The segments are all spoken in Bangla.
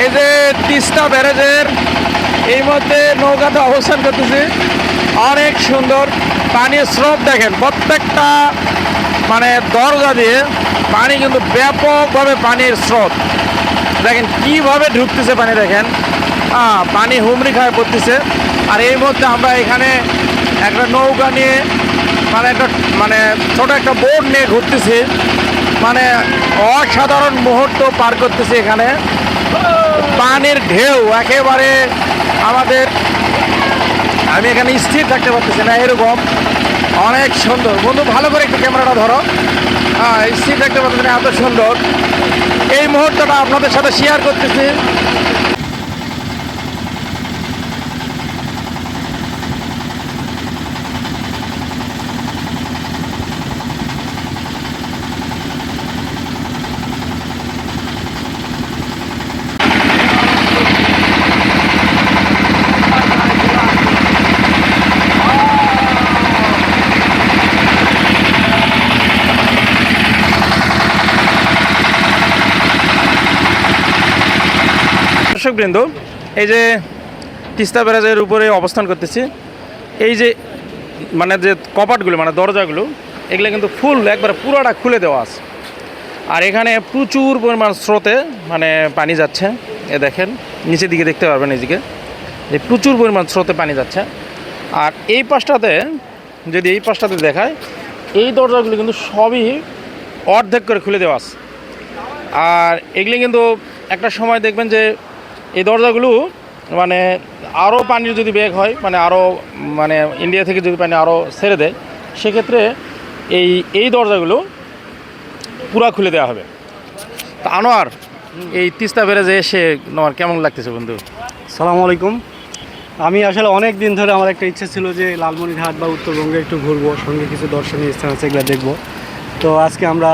এই যে তিস্তা ব্যারেজের এই মধ্যে নৌকাতে অবস্থান করতেছি। অনেক সুন্দর পানির স্রোত দেখেন, প্রত্যেকটা মানে দরজা দিয়ে পানি কিন্তু ব্যাপকভাবে পানির স্রোত দেখেন কিভাবে ঢুকতেছে পানি দেখেন। পানি হুমড়ি খায় পড়তেছে। আর এই মুহূর্তে আমরা এখানে একটা নৌকা নিয়ে মানে ছোট একটা বোট নিয়ে ঘুরতেছি। মানে অসাধারণ মুহূর্ত পার করতেছি এখানে। পানির ঢেউ একেবারে আমাদের, আমি এখানে স্থির থাকতে পারতেছি না, এরকম অনেক সুন্দর। বন্ধু ভালো করে একটু ক্যামেরাটা ধরো। স্থির থাকতে পারতেছি না, এত সুন্দর এই মুহূর্তটা আপনাদের সাথে শেয়ার করতেছি। দর্শকবৃন্দ, এই যে তিস্তা ব্যারেজের উপরে অবস্থান করতেছি। এই যে মানে যে কপাটগুলো মানে দরজাগুলো এগুলো কিন্তু ফুল একবার পুরোটা খুলে দেওয়া আছে। আর এখানে প্রচুর পরিমাণ স্রোতে মানে পানি যাচ্ছে। এ দেখেন নিচের দিকে দেখতে পারবেন, এইদিকে যে প্রচুর পরিমাণ স্রোতে পানি যাচ্ছে। আর এই পাশটাতে যদি এই পাশটাতে দেখায়, এই দরজাগুলো কিন্তু সবই অর্ধেক করে খুলে দেওয়া আছে। আর এগুলি কিন্তু একটা সময় দেখবেন যে এই দরজাগুলো মানে আরও পানির যদি বেগ হয়, মানে আরও মানে ইন্ডিয়া থেকে যদি পানি আরও ছেড়ে দেয়, সেক্ষেত্রে এই দরজাগুলো পুরা খুলে দেওয়া হবে। তা আনোয়ার, এই তিস্তা ব্যারেজে এসে তোমার কেমন লাগতেছে বন্ধু? সালামু আলাইকুম। আমি আসলে অনেক দিন ধরে আমার একটা ইচ্ছা ছিল যে লালমনিরহাট বা উত্তরবঙ্গে একটু ঘুরবো, সঙ্গে কিছু দর্শনীয় স্থান আছে এগুলো দেখবো। তো আজকে আমরা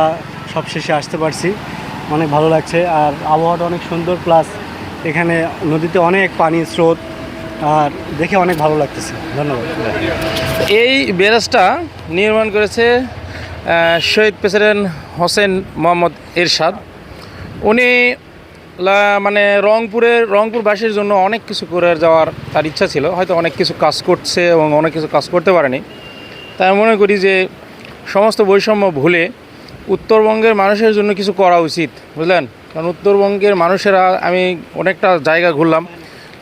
সবশেষে আসতে পারছি, অনেক ভালো লাগছে। আর আবহাওয়াটা অনেক সুন্দর, প্লাস এখানে নদীতে অনেক পানি স্রোত, আর দেখে অনেক ভালো লাগতেছে। ধন্যবাদ। এই ব্যারেজটা নির্মাণ করেছে শহীদ প্রেসিডেন্ট হোসেন মোহাম্মদ এরশাদ। উনি মানে রংপুরবাসীর জন্য অনেক কিছু করে যাওয়ার তার ইচ্ছা ছিল। হয়তো অনেক কিছু কাজ করছে এবং অনেক কিছু কাজ করতে পারেনি। তাই মনে করি যে সমস্ত বৈষম্য ভুলে উত্তরবঙ্গের মানুষের জন্য কিছু করা উচিত, বুঝলেন? কারণ উত্তরবঙ্গের মানুষেরা, আমি অনেকটা জায়গা ঘুরলাম,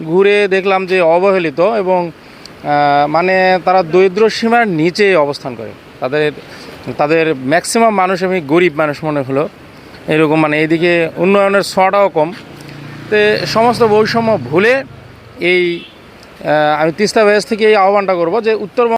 ঘুরে দেখলাম যে অবহেলিত এবং মানে তারা দরিদ্র সীমার নিচে অবস্থান করে। তাদের ম্যাক্সিমাম মানুষ আমি গরিব মানুষ মনে হলো এরকম। মানে এইদিকে উন্নয়নের ছোঁয়াটাও কম। তো সমস্ত বৈষম্য ভুলে আমি তিস্তা ব্যারেজ থেকে এই আহ্বানটা করব যে উত্তরবঙ্গ